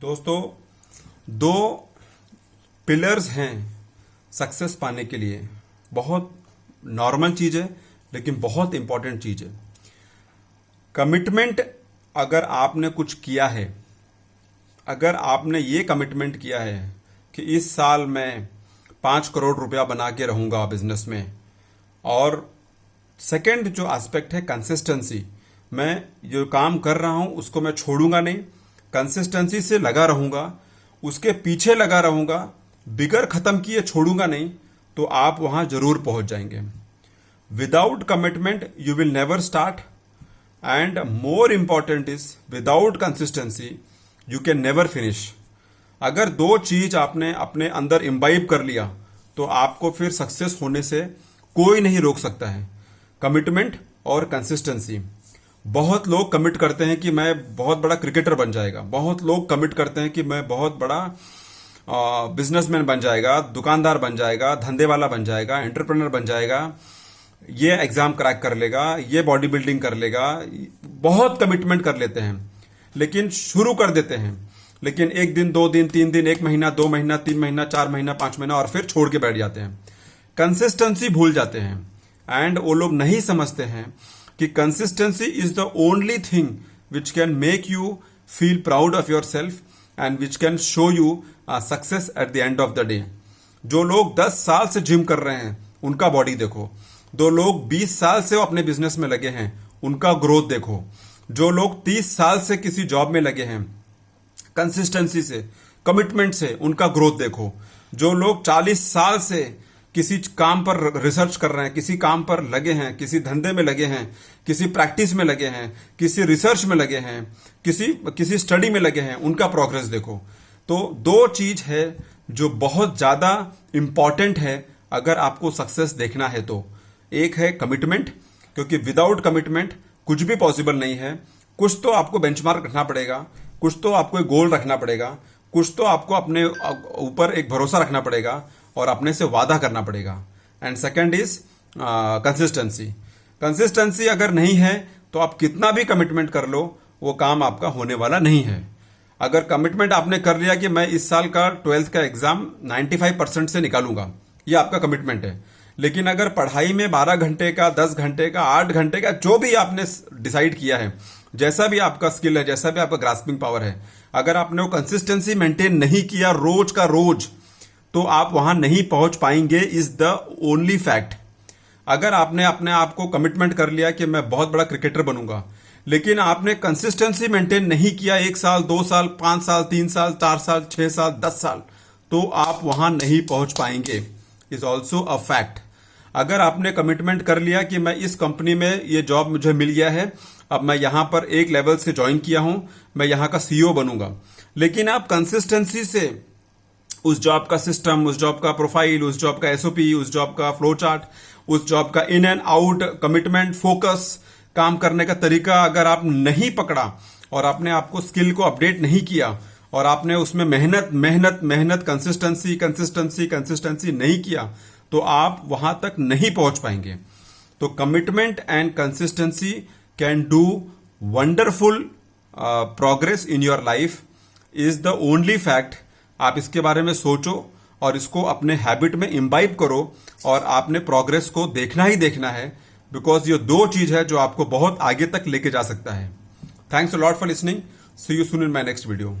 दोस्तों, दो पिलर्स हैं सक्सेस पाने के लिए। बहुत नॉर्मल चीज है लेकिन बहुत इंपॉर्टेंट चीज है। कमिटमेंट। अगर आपने कुछ किया है, अगर आपने ये कमिटमेंट किया है कि इस साल मैं 5 करोड़ रुपया बना के रहूंगा बिजनेस में, और सेकंड जो एस्पेक्ट है कंसिस्टेंसी, मैं जो काम कर रहा हूं उसको मैं छोड़ूंगा नहीं, कंसिस्टेंसी से लगा रहूंगा, उसके पीछे लगा रहूंगा, बिगर खत्म किए छोड़ूंगा नहीं, तो आप वहां जरूर पहुंच जाएंगे। Without commitment you will never start, and more important is without consistency you can never finish. अगर दो चीज आपने अपने अंदर इम्बाइब कर लिया तो आपको फिर सक्सेस होने से कोई नहीं रोक सकता है। कमिटमेंट और कंसिस्टेंसी। बहुत लोग कमिट करते हैं कि मैं बहुत बड़ा क्रिकेटर बन जाएगा, बहुत लोग कमिट करते हैं कि मैं बहुत बड़ा बिजनेसमैन बन जाएगा, दुकानदार बन जाएगा, धंधे वाला बन जाएगा, एंटरप्रेन्योर बन जाएगा, ये एग्जाम क्रैक कर लेगा, ये बॉडी बिल्डिंग कर लेगा। बहुत कमिटमेंट कर लेते हैं लेकिन शुरू कर देते हैं, लेकिन 1 दिन 2 दिन 3 दिन 1 महीना 2 महीना 3 महीना 4 महीना 5 महीना और फिर छोड़ के बैठ जाते हैं। कंसिस्टेंसी भूल जाते हैं। एंड वो लोग नहीं समझते हैं कि consistency is the only thing which can make you feel proud of your self and which can show you success at the end of the day. जो लोग 10 साल से जिम कर रहे हैं उनका बॉडी देखो, जो लोग 20 साल से अपने बिजनेस में लगे हैं उनका ग्रोथ देखो, जो लोग 30 साल से किसी जॉब में लगे हैं कंसिस्टेंसी से, कमिटमेंट से, उनका ग्रोथ देखो, जो लोग 40 साल से किसी काम पर रिसर्च कर रहे हैं, किसी काम पर लगे हैं, किसी धंधे में लगे हैं, किसी प्रैक्टिस में लगे हैं, किसी रिसर्च में लगे हैं, किसी स्टडी में लगे हैं, उनका प्रोग्रेस देखो। तो दो चीज है जो बहुत ज्यादा इंपॉर्टेंट है अगर आपको सक्सेस देखना है तो। एक है कमिटमेंट, क्योंकि विदाउट कमिटमेंट कुछ भी पॉसिबल नहीं है। कुछ तो आपको बेंचमार्क रखना पड़ेगा, कुछ तो आपको एक गोल रखना पड़ेगा, कुछ तो आपको अपने ऊपर एक भरोसा रखना पड़ेगा और अपने से वादा करना पड़ेगा। And second is consistency. Consistency अगर नहीं है तो आप कितना भी कमिटमेंट कर लो वो काम आपका होने वाला नहीं है। अगर कमिटमेंट आपने कर लिया कि मैं इस साल का 12th का एग्जाम 95% से निकालूंगा, ये आपका कमिटमेंट है, लेकिन अगर पढ़ाई में 12 घंटे का, 10 घंटे का, 8 घंटे का, जो भी आपने डिसाइड किया है, जैसा भी आपका स्किल है, जैसा भी आपका ग्रास्पिंग पावर है, अगर आपने वो कंसिस्टेंसी मेंटेन नहीं किया रोज का रोज, तो आप वहां नहीं पहुंच पाएंगे, इज द ओनली फैक्ट। अगर आपने अपने आप को कमिटमेंट कर लिया कि मैं बहुत बड़ा क्रिकेटर बनूंगा, लेकिन आपने कंसिस्टेंसी मेंटेन नहीं किया 1 साल 2 साल 5 साल 3 साल 4 साल 6 साल 10 साल, तो आप वहां नहीं पहुंच पाएंगे, इज ऑल्सो अ फैक्ट। अगर आपने कमिटमेंट कर लिया कि मैं इस कंपनी में ये जॉब मुझे मिल गया है, अब मैं यहां पर एक लेवल से ज्वाइन किया हूं, मैं यहां का सीईओ बनूंगा, लेकिन आप कंसिस्टेंसी से उस जॉब का सिस्टम, उस जॉब का प्रोफाइल, उस जॉब का एसओपी, उस जॉब का फ्लो चार्ट, उस जॉब का in and out, commitment, focus, काम करने का तरीका अगर आप नहीं पकड़ा और आपने आपको स्किल को अपडेट नहीं किया और आपने उसमें मेहनत मेहनत मेहनत कंसिस्टेंसी कंसिस्टेंसी कंसिस्टेंसी नहीं किया, तो आप वहां तक नहीं पहुंच पाएंगे। तो commitment and consistency can do wonderful progress in your life, is the only fact. आप इसके बारे में सोचो और इसको अपने हैबिट में इम्बाइब करो और आपने प्रोग्रेस को देखना ही देखना है, बिकॉज ये दो चीज है जो आपको बहुत आगे तक लेके जा सकता है। Thanks a lot for listening. See you soon in my next video.